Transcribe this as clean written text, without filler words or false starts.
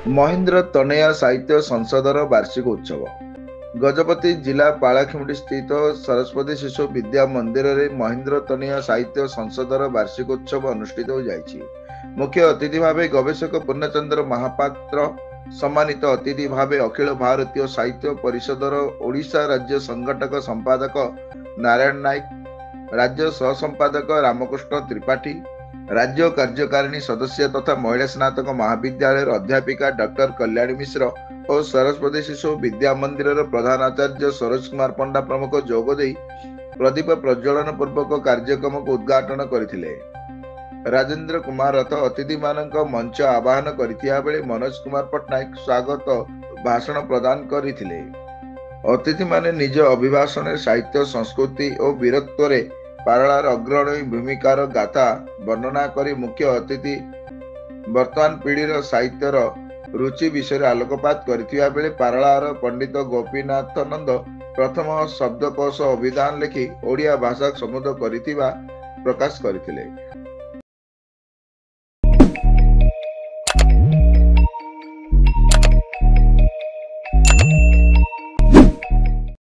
ମହେନ୍ଦ୍ର ତନୟା ସାହିତ୍ୟ ସଂସଦର ବାର୍ଷିକ ଉତ୍ସବ। ଗଜପତି ଜିଲ୍ଲା ପାଳାଖେମୁଣ୍ଡି ସ୍ଥିତ ସରସ୍ୱତୀ ଶିଶୁ ବିଦ୍ୟା ମନ୍ଦିରରେ ମହେନ୍ଦ୍ର ତନୟା ସାହିତ୍ୟ ସଂସଦର ବାର୍ଷିକ ଉତ୍ସବ ଅନୁଷ୍ଠିତ ହୋଇଯାଇଛି। ମୁଖ୍ୟ ଅତିଥି ଭାବେ ଗବେଷକ ପୂର୍ଣ୍ଣଚନ୍ଦ୍ର ମହାପାତ୍ର, ସମ୍ମାନିତ ଅତିଥି ଭାବେ ଅଖିଳ ଭାରତୀୟ ସାହିତ୍ୟ ପରିଷଦର ଓଡ଼ିଶା ରାଜ୍ୟ ସଂଗଠକ ସମ୍ପାଦକ ନାରାୟଣ ନାୟକ, ରାଜ୍ୟ ସହ ସମ୍ପାଦକ ରାମକୃଷ୍ଣ ତ୍ରିପାଠୀ, राज्य कार्यकारिणी सदस्य तथा महिला स्नातक महाविद्यालय अध्यापिका डॉक्टर कल्याणी मिश्र और सरस्वती शिशु विद्या मंदिर प्रधान आचार्य सरोज कुमार पंडा प्रमुख जोगदे प्रदीप प्रज्वलन पूर्वक कार्यक्रम को उद्घाटन करथिले। राजेंद्र कुमार रथ अतिथि मानक मंच आवाहन करथिया बेले मनोज कुमार पटनायक स्वागत भाषण प्रदान करथिले। अतिथि माने निज अभिभाषण साहित्य संस्कृति और वीरत्व रे पारଳାର अग्रणी भूमिकार गाथा वर्णना करी मुख्य अतिथि वर्तमान पीढ़ीर साहित्यर रुचि विषय आलोकपात करथिया बेले पारଳାର पंडित गोपीनाथ नंद प्रथम शब्दकोश अभिधान लिखि ओडिया भाषा समुद्र करथिबा प्रकाश करथिले।